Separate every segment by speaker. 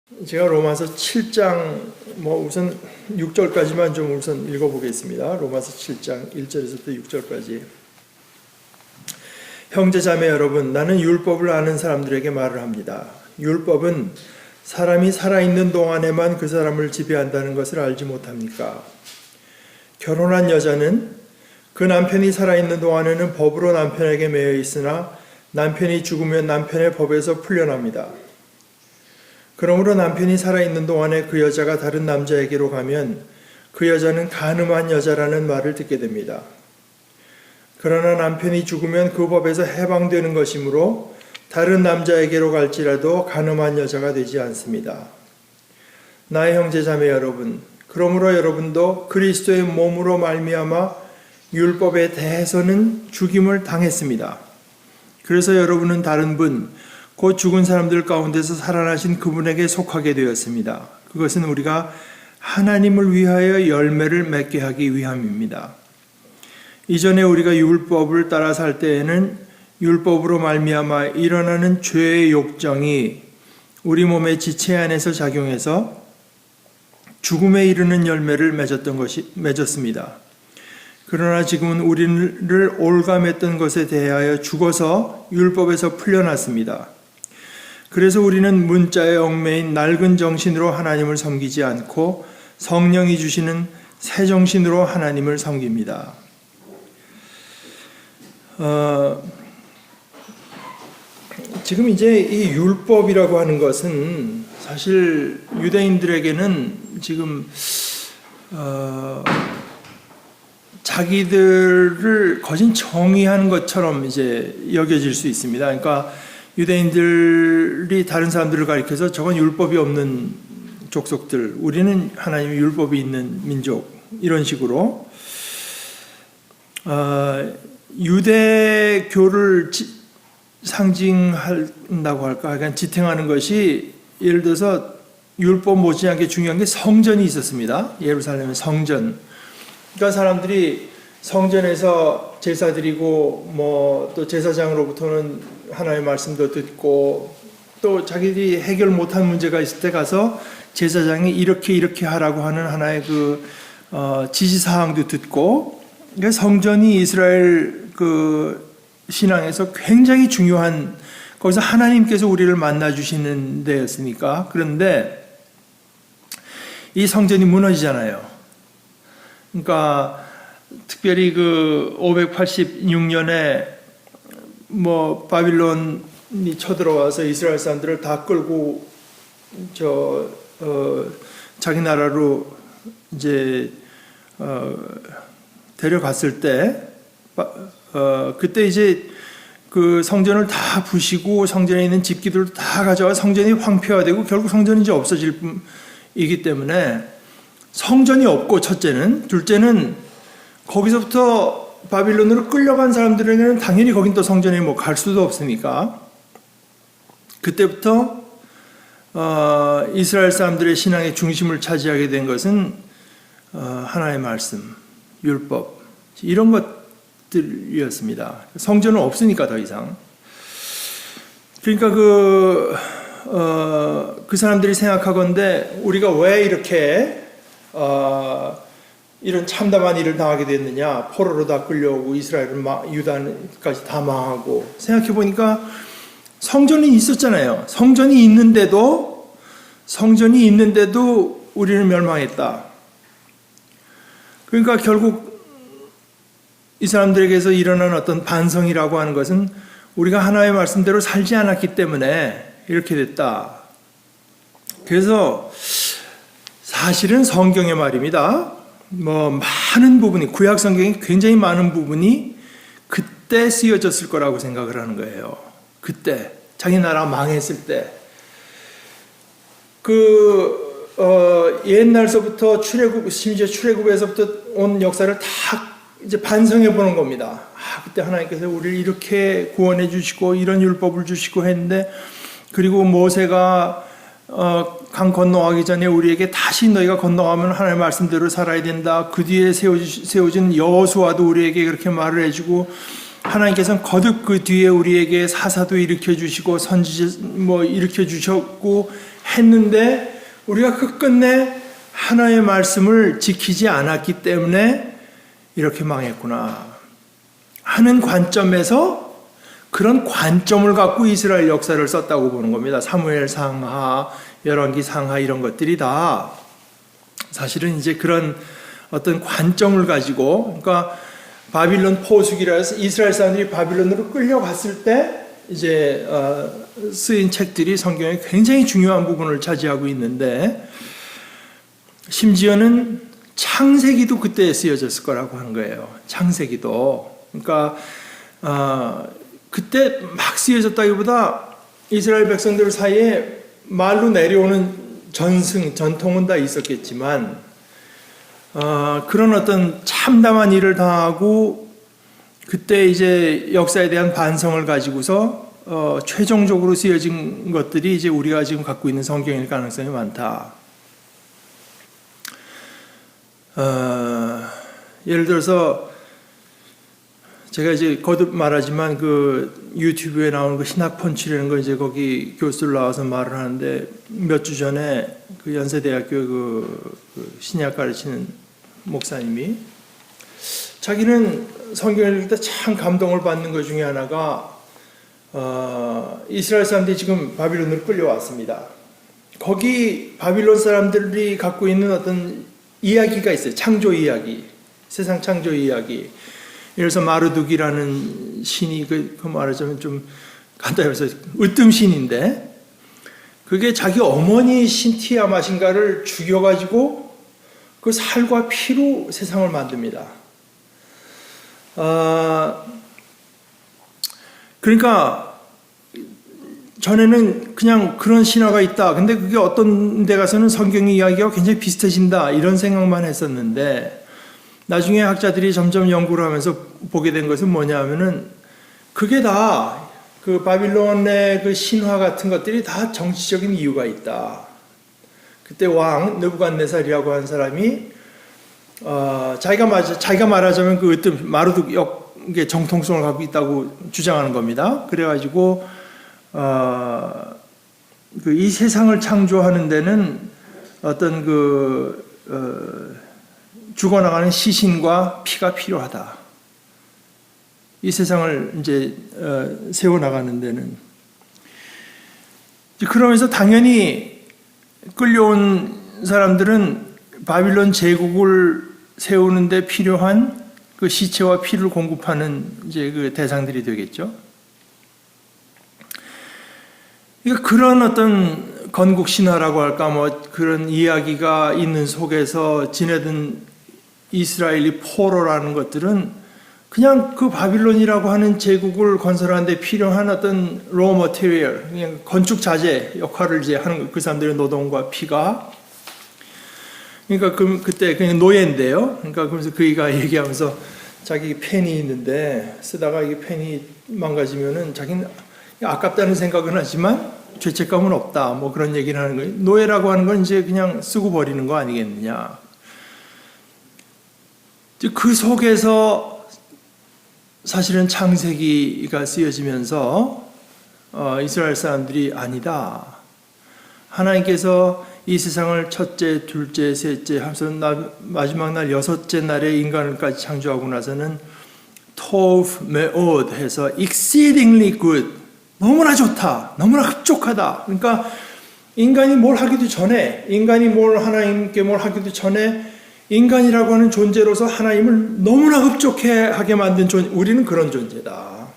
Speaker 1: 제가 로마서 7장 우선 6절까지만 좀 우선 읽어보겠습니다. 로마서 7장 1절에서부터 6절까지. 형제자매 여러분, 나는 율법을 아는 사람들에게 말을 합니다. 율법은 사람이 살아있는 동안에만 그 사람을 지배한다는 것을 알지 못합니까? 결혼한 여자는 그 남편이 살아있는 동안에는 법으로 남편에게 매여 있으나 남편이 죽으면 남편의 법에서 풀려납니다. 그러므로 남편이 살아있는 동안에 그 여자가 다른 남자에게로 가면 그 여자는 간음한 여자라는 말을 듣게 됩니다. 그러나 남편이 죽으면 그 법에서 해방되는 것이므로 다른 남자에게로 갈지라도 간음한 여자가 되지 않습니다. 나의 형제자매 여러분, 그러므로 여러분도 그리스도의 몸으로 말미암아 율법에 대해서는 죽임을 당했습니다. 그래서 여러분은 다른 분, 곧 죽은 사람들 가운데서 살아나신 그분에게 속하게 되었습니다. 그것은 우리가 하나님을 위하여 열매를 맺게 하기 위함입니다. 이전에 우리가 율법을 따라 살 때에는 율법으로 말미암아 일어나는 죄의 욕정이 우리 몸의 지체 안에서 작용해서 죽음에 이르는 열매를 맺었습니다. 그러나 지금은 우리를 올감했던 것에 대하여 죽어서 율법에서 풀려났습니다. 그래서 우리는 문자에 얽매인 낡은 정신으로 하나님을 섬기지 않고 성령이 주시는 새 정신으로 하나님을 섬깁니다. 지금 이제 이 율법이라고 하는 것은 사실 유대인들에게는 지금 자기들을 거진 정의하는 것처럼 이제 여겨질 수 있습니다. 그러니까 유대인들이 다른 사람들을 가리켜서 저건 율법이 없는 족속들, 우리는 하나님의 율법이 있는 민족, 이런 식으로 유대교를 상징한다고 할까, 그러니까 지탱하는 것이 예를 들어서 율법 못지않게 중요한 게 성전이 있었습니다. 예루살렘의 성전. 그러니까 사람들이 성전에서 제사 드리고 또 제사장으로부터는 하나님의 말씀도 듣고 또 자기들이 해결 못한 문제가 있을 때 가서 제사장이 이렇게 하라고 하는 하나의 지시사항도 듣고, 그러니까 성전이 이스라엘 신앙에서 굉장히 중요한, 거기서 하나님께서 우리를 만나주시는 데였으니까. 그런데 이 성전이 무너지잖아요. 그러니까 특별히 586년에 바빌론이 쳐들어와서 이스라엘 사람들을 다 끌고 자기 나라로 이제 데려갔을 때 그때 이제 그 성전을 다 부시고 성전에 있는 집기들을 다 가져와 성전이 황폐화되고 결국 성전이 이제 없어질 이기 때문에 성전이 없고, 첫째는, 둘째는 거기서부터 바빌론으로 끌려간 사람들에게는 당연히 거긴 또 성전에 갈 수도 없으니까 그때부터 이스라엘 사람들의 신앙의 중심을 차지하게 된 것은 하나님의 말씀, 율법, 이런 것들이었습니다. 성전은 없으니까 더 이상. 그러니까 그 사람들이 생각하건대 우리가 왜 이렇게 이런 참담한 일을 당하게 됐느냐, 포로로 다 끌려오고 이스라엘을 유다까지 다 망하고, 생각해 보니까 성전이 있었잖아요. 성전이 있는데도 우리는 멸망했다. 그러니까 결국 이 사람들에게서 일어난 어떤 반성이라고 하는 것은 우리가 하나님의 말씀대로 살지 않았기 때문에 이렇게 됐다. 그래서 사실은 성경의 말입니다. 많은 부분이, 구약 성경이 굉장히 많은 부분이 그때 쓰여졌을 거라고 생각을 하는 거예요. 그때 자기 나라 망했을 때 옛날서부터 심지어 출애굽에서부터 온 역사를 다 이제 반성해 보는 겁니다. 그때 하나님께서 우리를 이렇게 구원해 주시고 이런 율법을 주시고 했는데, 그리고 모세가 강 건너가기 전에 우리에게 다시 너희가 건너가면 하나님의 말씀대로 살아야 된다. 그 뒤에 세워진 여호수아도 우리에게 그렇게 말을 해주고, 하나님께서는 거듭 그 뒤에 우리에게 사사도 일으켜 주시고 선지자 일으켜 주셨고, 했는데 우리가 끝끝내 하나의 말씀을 지키지 않았기 때문에 이렇게 망했구나 하는 관점에서 그런 관점을 갖고 이스라엘 역사를 썼다고 보는 겁니다. 사무엘 상하, 열왕기 상하 이런 것들이 다 사실은 이제 그런 어떤 관점을 가지고, 그러니까 바빌론 포수기라 해서 이스라엘 사람들이 바빌론으로 끌려갔을 때 이제 쓰인 책들이 성경에 굉장히 중요한 부분을 차지하고 있는데, 심지어는 창세기도 그때 쓰여졌을 거라고 하는 거예요. 창세기도. 그러니까 그때 막 쓰여졌다기보다 이스라엘 백성들 사이에 말로 내려오는 전통은 다 있었겠지만 그런 어떤 참담한 일을 당하고 그때 이제 역사에 대한 반성을 가지고서 최종적으로 쓰여진 것들이 이제 우리가 지금 갖고 있는 성경일 가능성이 많다. 예를 들어서 제가 이제 거듭 말하지만 그 유튜브에 나오는 그 신학펀치라는 거 이제 거기 교수들 나와서 말을 하는데, 몇 주 전에 그 연세대학교 그 신약 가르치는 목사님이 자기는 성경을 읽을 때 참 감동을 받는 것 중에 하나가 이스라엘 사람들이 지금 바빌론으로 끌려왔습니다. 거기 바빌론 사람들이 갖고 있는 어떤 이야기가 있어요. 창조 이야기, 세상 창조 이야기. 예를 들어서 마르둑이라는 신이 그 말하자면 좀 간단히 해서 으뜸신인데, 그게 자기 어머니 신티아마신가를 죽여가지고 그 살과 피로 세상을 만듭니다. 그러니까 전에는 그냥 그런 신화가 있다. 근데 그게 어떤 데 가서는 성경 이야기와 굉장히 비슷해진다. 이런 생각만 했었는데, 나중에 학자들이 점점 연구를 하면서 보게 된 것은 뭐냐 하면은 그게 다 그 바빌론의 그 신화 같은 것들이 다 정치적인 이유가 있다. 그때 왕 느부갓네살이라고 하는 사람이 자기가 말하자면 그 으뜸 마르둑 역의 정통성을 갖고 있다고 주장하는 겁니다. 그래가지고 이 세상을 창조하는 데는 어떤 죽어나가는 시신과 피가 필요하다. 이 세상을 이제 세워나가는 데는. 그러면서 당연히 끌려온 사람들은 바빌론 제국을 세우는데 필요한 그 시체와 피를 공급하는 이제 그 대상들이 되겠죠. 그러니까 그런 어떤 건국 신화라고 할까, 뭐 그런 이야기가 있는 속에서 지내던 이스라엘이 포로라는 것들은 그냥 그 바빌론이라고 하는 제국을 건설하는 데 필요한 어떤 raw material, 그냥 건축 자재 역할을 이제 하는 그 사람들의 노동과 피가, 그러니까 그때 그냥 노예인데요. 그러니까 그러면서 그이가 얘기하면서 자기 펜이 있는데 쓰다가 이게 펜이 망가지면은 자기는 아깝다는 생각은 하지만 죄책감은 없다. 뭐 그런 얘기를 하는 거예요. 노예라고 하는 건 이제 그냥 쓰고 버리는 거 아니겠느냐. 그 속에서 사실은 창세기가 쓰여지면서 이스라엘 사람들이 아니다. 하나님께서 이 세상을 첫째, 둘째, 셋째 하면서 마지막 날 여섯째 날에 인간을까지 창조하고 나서는 토브 메옷 해서 exceedingly good, 너무나 좋다, 너무나 흡족하다. 그러니까 인간이 뭘 하기도 전에, 하나님께 뭘 하기도 전에 인간이라고 하는 존재로서 하나님을 너무나 흡족하게 만든 우리는 그런 존재다.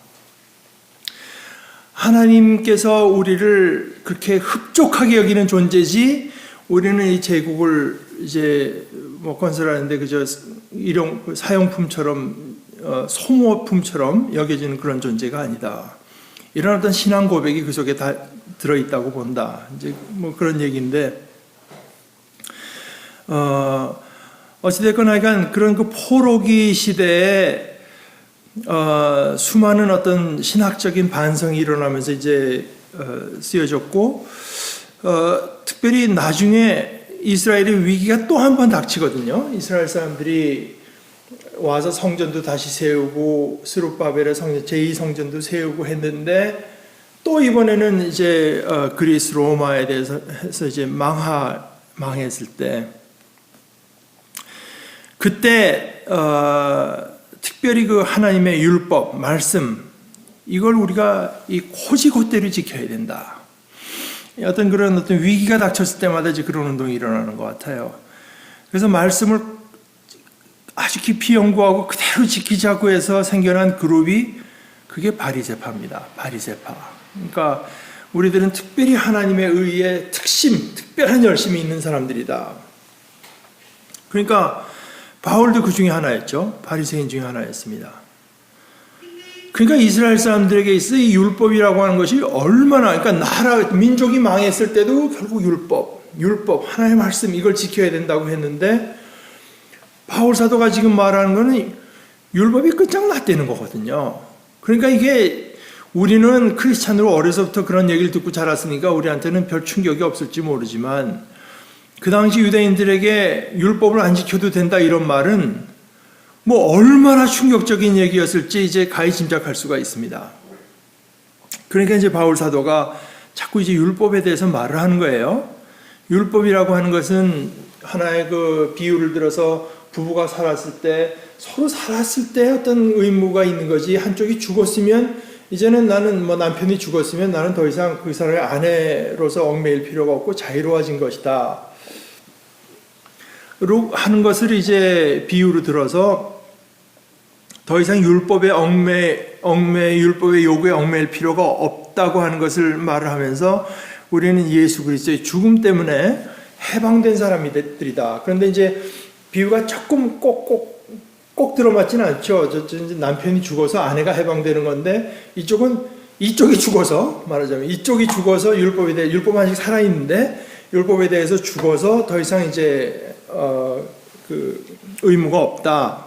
Speaker 1: 하나님께서 우리를 그렇게 흡족하게 여기는 존재지, 우리는 이 제국을 이제 뭐 건설하는데 그저 사용품처럼 소모품처럼 여겨지는 그런 존재가 아니다. 이런 어떤 신앙 고백이 그 속에 다 들어있다고 본다. 이제 뭐 그런 얘기인데, 어찌됐거나 하여간 그런 그 포로기 시대에 수많은 어떤 신학적인 반성이 일어나면서 이제 쓰여졌고, 특별히 나중에 이스라엘의 위기가 또 한 번 닥치거든요. 이스라엘 사람들이 와서 성전도 다시 세우고 스룹바벨의 성전, 제2성전도 세우고 했는데 또 이번에는 이제 그리스 로마에 대해서 해서 이제 망했을 때 그때 특별히 그 하나님의 율법 말씀 이걸 우리가 이 고지고대로 지켜야 된다. 어떤 위기가 닥쳤을 때마다 이제 그런 운동이 일어나는 것 같아요. 그래서 말씀을 아주 깊이 연구하고 그대로 지키자고 해서 생겨난 그룹이 그게 바리새파입니다. 바리새파. 그러니까 우리들은 특별히 하나님의 의에 특별한 열심이 있는 사람들이다. 그러니까 바울도 그 중에 하나였죠. 바리새인 중에 하나였습니다. 그러니까 이스라엘 사람들에게 있어 이 율법이라고 하는 것이 얼마나, 그러니까 민족이 망했을 때도 결국 율법, 하나님의 말씀 이걸 지켜야 된다고 했는데 바울 사도가 지금 말하는 거는 율법이 끝장났다는 거거든요. 그러니까 이게 우리는 크리스찬으로 어려서부터 그런 얘기를 듣고 자랐으니까 우리한테는 별 충격이 없을지 모르지만 그 당시 유대인들에게 율법을 안 지켜도 된다 이런 말은 뭐 얼마나 충격적인 얘기였을지 이제 가히 짐작할 수가 있습니다. 그러니까 이제 바울 사도가 자꾸 이제 율법에 대해서 말을 하는 거예요. 율법이라고 하는 것은 하나의 그 비유를 들어서 부부가 서로 살았을 때 어떤 의무가 있는 거지, 한쪽이 죽었으면 이제는 나는 남편이 죽었으면 나는 더 이상 그 사람의 아내로서 얽매일 필요가 없고 자유로워진 것이다 하는 것을 이제 비유로 들어서 더 이상 율법의 율법의 요구에 얽매일 필요가 없다고 하는 것을 말을 하면서 우리는 예수 그리스도의 죽음 때문에 해방된 사람들이다. 그런데 이제 비유가 조금 꼭 들어맞지는 않죠. 이제 남편이 죽어서 아내가 해방되는 건데 이쪽이 죽어서 말하자면 이쪽이 죽어서 율법 아직 살아 있는데 율법에 대해서 죽어서 더 이상 이제 그 의무가 없다.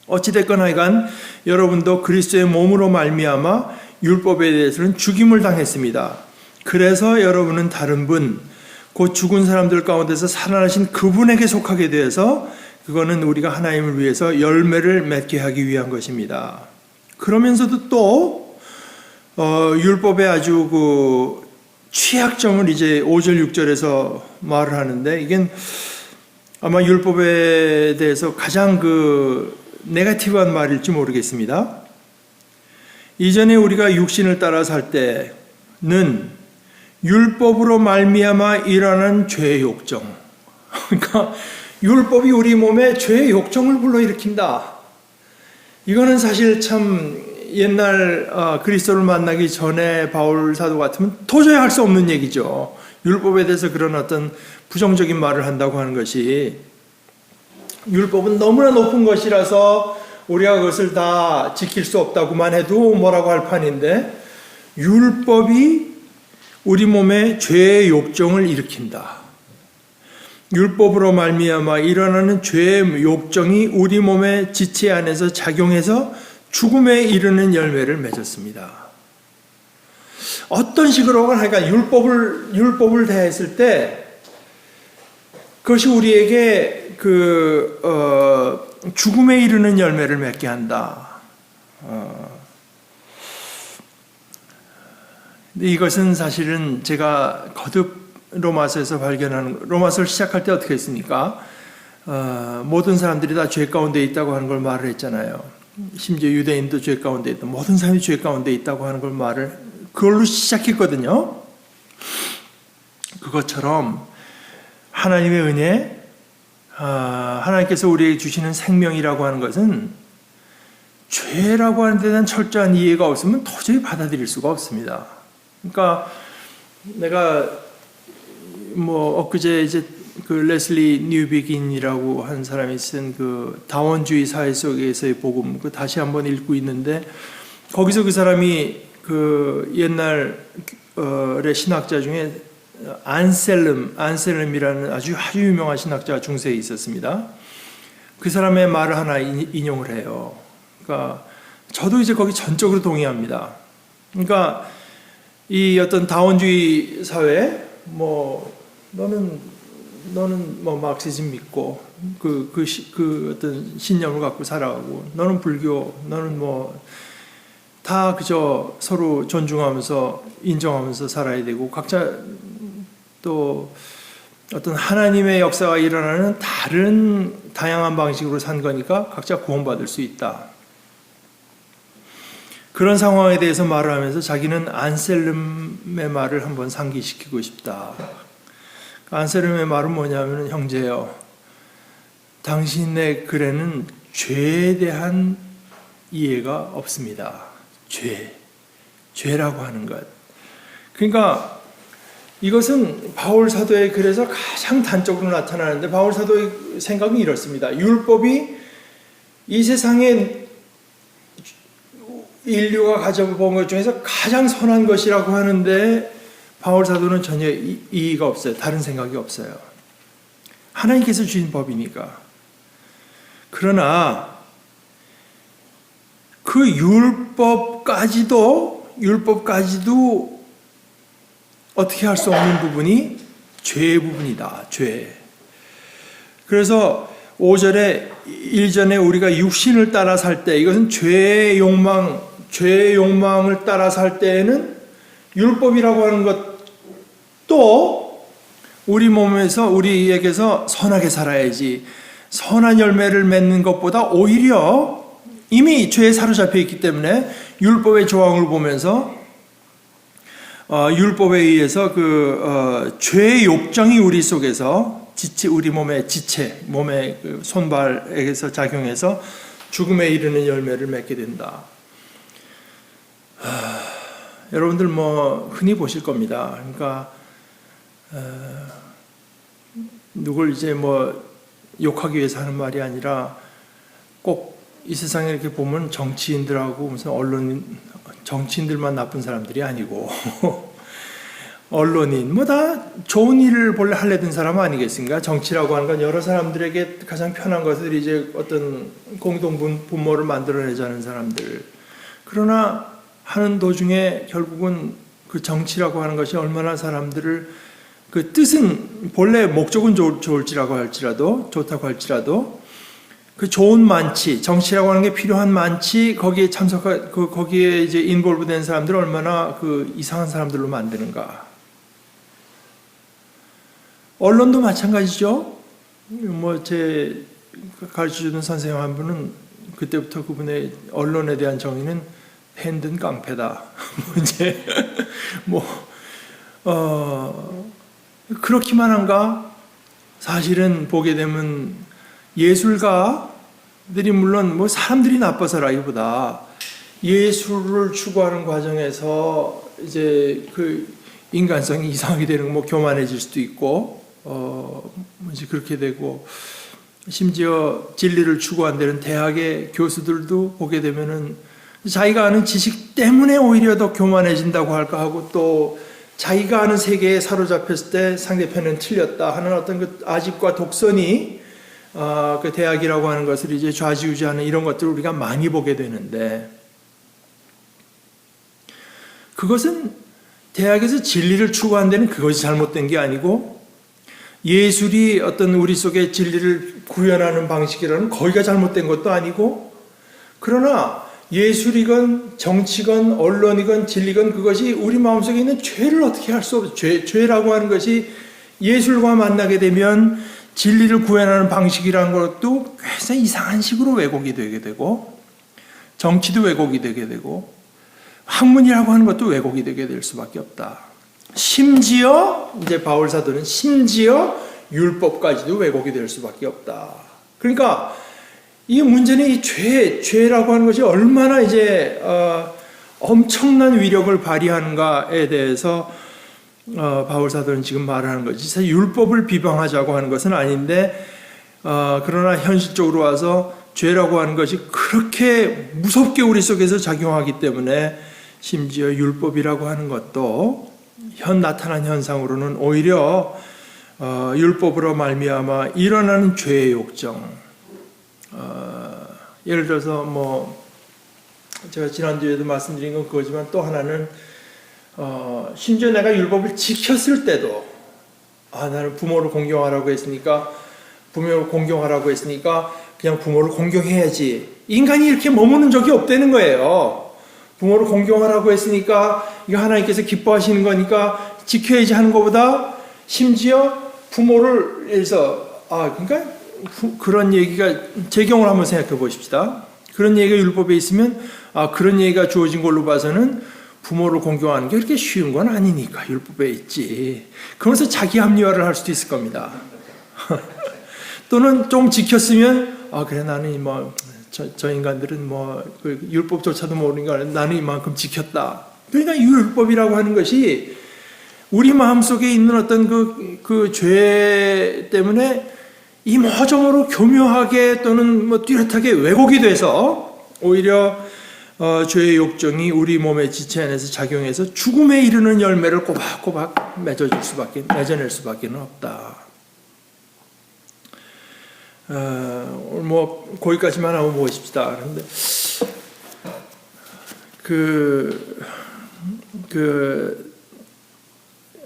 Speaker 1: 어찌됐건 하여간 여러분도 그리스도의 몸으로 말미암아 율법에 대해서는 죽임을 당했습니다. 그래서 여러분은 다른 분, 곧 죽은 사람들 가운데서 살아나신 그분에게 속하게 되어서 그거는 우리가 하나님을 위해서 열매를 맺게 하기 위한 것입니다. 그러면서도 또 율법의 아주 그 취약점을 이제 5절 6절에서 말을 하는데 이게 아마 율법에 대해서 가장 그 네거티브한 말일지 모르겠습니다. 이전에 우리가 육신을 따라 살 때는 율법으로 말미암아 일어나는 죄의 욕정. 그러니까 율법이 우리 몸에 죄의 욕정을 불러일으킨다. 이거는 사실 참 옛날 그리스도를 만나기 전에 바울 사도 같으면 도저히 할 수 없는 얘기죠. 율법에 대해서 그런 어떤 부정적인 말을 한다고 하는 것이 율법은 너무나 높은 것이라서 우리가 그것을 다 지킬 수 없다고만 해도 뭐라고 할 판인데 율법이 우리 몸에 죄의 욕정을 일으킨다. 율법으로 말미암아 일어나는 죄의 욕정이 우리 몸의 지체 안에서 작용해서 죽음에 이르는 열매를 맺었습니다. 어떤 식으로 하니까 율법을 대했을 때 그것이 우리에게 죽음에 이르는 열매를 맺게 한다. 근데 이것은 사실은 제가 거듭 로마서에서 발견하는, 로마서를 시작할 때 어떻게 했습니까? 모든 사람들이 다 죄 가운데 있다고 하는 걸 말을 했잖아요. 심지어 유대인도 죄 가운데 있다. 모든 사람이 죄 가운데 있다고 하는 걸 그걸로 시작했거든요. 그것처럼 하나님의 은혜, 하나님께서 우리에게 주시는 생명이라고 하는 것은 죄라고 하는 데 대한 철저한 이해가 없으면 도저히 받아들일 수가 없습니다. 그러니까 내가 엊그제 이제 그 레슬리 뉴비긴이라고 한 사람이 쓴 그 다원주의 사회 속에서의 복음 그 다시 한번 읽고 있는데 거기서 그 사람이 그 옛날의 신학자 중에 안셀름이라는 아주 유명한 신학자 중세에 있었습니다. 그 사람의 말을 하나 인용을 해요. 그러니까 저도 이제 거기 전적으로 동의합니다. 그러니까 이 어떤 다원주의 사회, 너는 마르크시즘 믿고 그 어떤 신념을 갖고 살아가고, 너는 불교, 너는 다 그저 서로 존중하면서 인정하면서 살아야 되고, 각자 또 어떤 하나님의 역사가 일어나는 다른 다양한 방식으로 산 거니까 각자 구원받을 수 있다. 그런 상황에 대해서 말을 하면서 자기는 안셀름의 말을 한번 상기시키고 싶다. 안셀름의 말은 뭐냐면, 형제여, 당신의 글에는 죄에 대한 이해가 없습니다. 죄라고 하는 것. 그러니까 이것은 바울 사도의 글에서 가장 단적으로 나타나는데, 바울 사도의 생각은 이렇습니다. 율법이 이 세상에 인류가 가져본 것 중에서 가장 선한 것이라고 하는데, 바울 사도는 전혀 이의가 없어요. 다른 생각이 없어요. 하나님께서 주신 법이니까. 그러나 그 율법까지도 어떻게 할 수 없는 부분이 죄의 부분이다. 죄. 그래서 5절에 일전에 우리가 육신을 따라 살 때, 이것은 죄의 욕망을 따라 살 때에는 율법이라고 하는 것도 우리 몸에서, 우리에게서 선하게 살아야지, 선한 열매를 맺는 것보다 오히려 이미 죄에 사로잡혀 있기 때문에 율법의 조항을 보면서 율법에 의해서 죄의 욕정이 우리 속에서 우리 몸의 지체, 몸의 손발에게서 작용해서 죽음에 이르는 열매를 맺게 된다. 여러분들 흔히 보실 겁니다. 그러니까 누굴 이제 욕하기 위해서 하는 말이 아니라, 꼭 이 세상에 이렇게 보면 정치인들하고 무슨 정치인들만 나쁜 사람들이 아니고 언론인 다 좋은 일을 본래 하려던 사람 아니겠습니까? 정치라고 하는 건 여러 사람들에게 가장 편한 것을 이제 어떤 공동 분모를 만들어내자는 사람들. 그러나 하는 도중에 결국은 그 정치라고 하는 것이 얼마나 사람들을, 그 뜻은 본래 목적은 좋을지라고 할지라도, 좋다고 할지라도, 그 좋은 만치, 정치라고 하는 게 필요한 만치, 거기에 거기에 이제 인볼브 된 사람들을 얼마나 이상한 사람들로 만드는가. 언론도 마찬가지죠. 제 가르쳐주는 선생님 한 분은 그때부터 그분의 언론에 대한 정의는 팬든 깡패다. 그렇기만 한가? 사실은 보게 되면 예술가들이, 물론 사람들이 나빠서라기보다 예술을 추구하는 과정에서 이제 인간성이 이상하게 되는, 교만해질 수도 있고, 그렇게 되고, 심지어 진리를 추구한다는 대학의 교수들도 보게 되면은 자기가 아는 지식 때문에 오히려 더 교만해진다고 할까 하고, 또 자기가 아는 세계에 사로잡혔을 때 상대편은 틀렸다 하는 어떤 아집과 독선이 대학이라고 하는 것을 이제 좌지우지하는 이런 것들을 우리가 많이 보게 되는데, 그것은 대학에서 진리를 추구한 데는 그것이 잘못된 게 아니고, 예술이 어떤 우리 속에 진리를 구현하는 방식이라는 거기가 잘못된 것도 아니고, 그러나 예술이건 정치건 언론이건 진리건 그것이 우리 마음속에 있는 죄를 어떻게 할 수 없어. 죄라고 하는 것이 예술과 만나게 되면 진리를 구현하는 방식이라는 것도 굉장히 이상한 식으로 왜곡이 되게 되고, 정치도 왜곡이 되게 되고, 학문이라고 하는 것도 왜곡이 되게 될 수밖에 없다. 심지어 이제 바울 사도는 율법까지도 왜곡이 될 수밖에 없다. 그러니까 이 문제는 이 죄라고 하는 것이 얼마나 이제 엄청난 위력을 발휘하는가에 대해서 바울 사도는 지금 말하는 거지. 사실 율법을 비방하자고 하는 것은 아닌데, 그러나 현실적으로 와서 죄라고 하는 것이 그렇게 무섭게 우리 속에서 작용하기 때문에, 심지어 율법이라고 하는 것도 나타난 현상으로는 오히려 율법으로 말미암아 일어나는 죄의 욕정. 예를 들어서 제가 지난주에도 말씀드린 건 그거지만, 또 하나는 심지어 내가 율법을 지켰을 때도, 나는 부모를 공경하라고 했으니까 그냥 부모를 공경해야지. 인간이 이렇게 머무는 적이 없다는 거예요. 부모를 공경하라고 했으니까 이거 하나님께서 기뻐하시는 거니까 지켜야지 하는 것보다 심지어 부모를 해서 그러니까 그런 얘기가 제 경우를 한번 생각해 보십시다. 그런 얘기가 율법에 있으면 그런 얘기가 주어진 걸로 봐서는 부모를 공경하는 게 그렇게 쉬운 건 아니니까 율법에 있지. 그러면서 자기 합리화를 할 수도 있을 겁니다. 또는 좀 지켰으면 그래 나는 뭐 저 인간들은 뭐 율법조차도 모르니까 나는 이만큼 지켰다. 그러니까 율법이라고 하는 것이 우리 마음속에 있는 어떤 그 죄 때문에 이모저모로 교묘하게 또는 뭐 뚜렷하게 왜곡이 돼서 오히려 죄의 욕정이 우리 몸의 지체 안에서 작용해서 죽음에 이르는 열매를 꼬박꼬박 맺어낼 수밖에 없다. 뭐 거기까지만 한번 보십시다. 그런데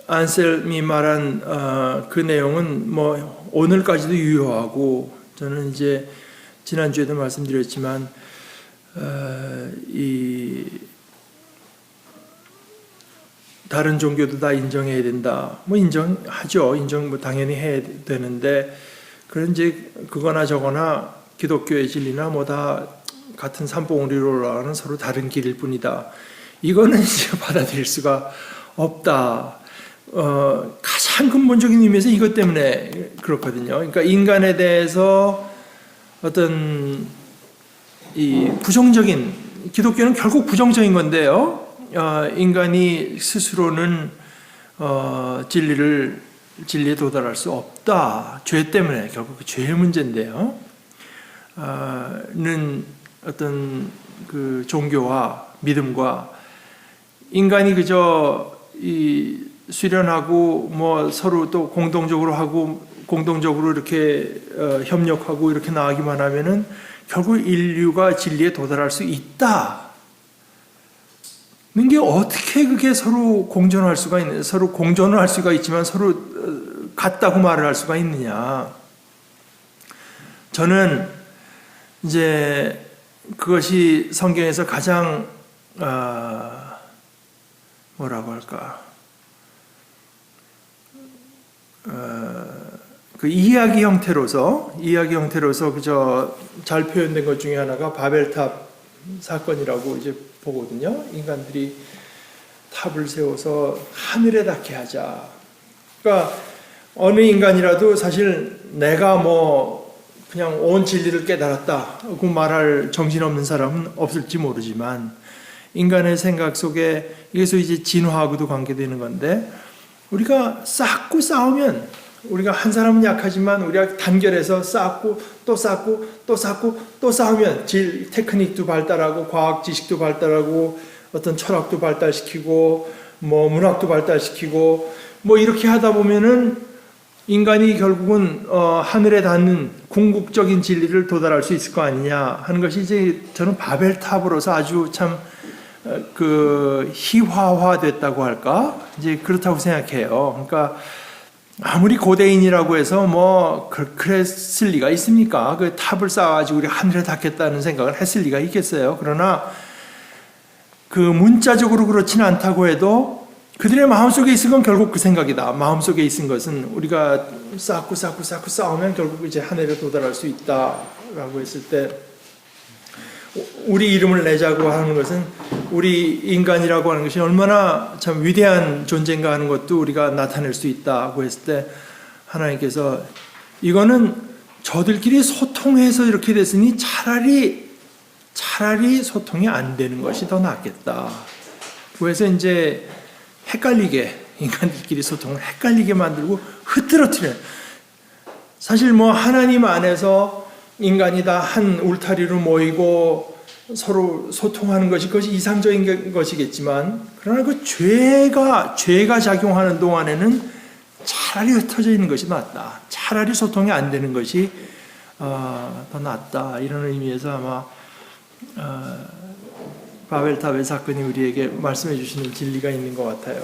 Speaker 1: 안셀미 말한 그 내용은 뭐 오늘까지도 유효하고 저는 이제 지난주에도 말씀드렸지만 이 다른 종교도 다 인정해야 된다. 뭐 인정하죠. 인정 뭐 당연히 해야 되는데 그런 이제 그거나 저거나 기독교의 진리나 뭐 다 같은 산봉우리로 올라가는 서로 다른 길일 뿐이다. 이거는 이제 받아들일 수가 없다. 가장 근본적인 의미에서 이것 때문에 그렇거든요. 그러니까 인간에 대해서 어떤 이 부정적인 기독교는 결국 부정적인 건데요. 인간이 스스로는 진리에 도달할 수 없다. 죄 때문에 결국 죄의 문제인데요. 는 어떤 그 종교와 믿음과 인간이 그저 이 수련하고 뭐 서로 또 공동적으로 하고 공동적으로 이렇게 협력하고 이렇게 나가기만 하면은 결국 인류가 진리에 도달할 수 있다. 게 어떻게 그게 서로 공존할 수가 있는, 서로 공존을 할 수가 있지만 서로 같다고 말을 할 수가 있느냐. 저는 이제 그것이 성경에서 가장 뭐라고 할까? 그 이야기 형태로서 그저 잘 표현된 것 중에 하나가 바벨탑 사건이라고 이제 보거든요. 인간들이 탑을 세워서 하늘에 닿게 하자. 그러니까 어느 인간이라도 사실 내가 뭐 그냥 온 진리를 깨달았다고 말할 정신없는 사람은 없을지 모르지만 인간의 생각 속에 이것이 이제 진화하고도 관계되는 건데 우리가 쌓고 싸우면 우리가 한 사람은 약하지만 우리가 단결해서 쌓고 또 쌓고 또 쌓고 또 싸우면 테크닉도 발달하고 과학 지식도 발달하고 어떤 철학도 발달시키고 뭐 문학도 발달시키고 뭐 이렇게 하다 보면은 인간이 결국은 하늘에 닿는 궁극적인 진리를 도달할 수 있을 거 아니냐 하는 것이 이제 저는 바벨탑으로서 아주 참 그 희화화됐다고 할까 이제 그렇다고 생각해요. 그러니까 아무리 고대인이라고 해서 뭐 그랬을 리가 있습니까? 그 탑을 쌓아가지고 우리 하늘에 닿겠다는 생각을 했을 리가 있겠어요. 그러나 그 문자적으로 그렇지는 않다고 해도 그들의 마음속에 있은 건 결국 그 생각이다. 마음속에 있은 것은 우리가 쌓고 싸우면 결국 이제 하늘에 도달할 수 있다라고 했을 때 우리 이름을 내자고 하는 것은 우리 인간이라고 하는 것이 얼마나 참 위대한 존재인가 하는 것도 우리가 나타낼 수 있다고 했을 때 하나님께서 이거는 저들끼리 소통해서 이렇게 됐으니 차라리 소통이 안 되는 것이 더 낫겠다. 그래서 이제 헷갈리게 인간들끼리 소통을 헷갈리게 만들고 흐트러뜨려. 사실 뭐 하나님 안에서 인간이 다 한 울타리로 모이고 서로 소통하는 것이 그것이 이상적인 것이겠지만 그러나 그 죄가 작용하는 동안에는 차라리 흩어져 있는 것이 낫다. 차라리 소통이 안 되는 것이 더 낫다. 이런 의미에서 아마 바벨탑의 사건이 우리에게 말씀해 주시는 진리가 있는 것 같아요.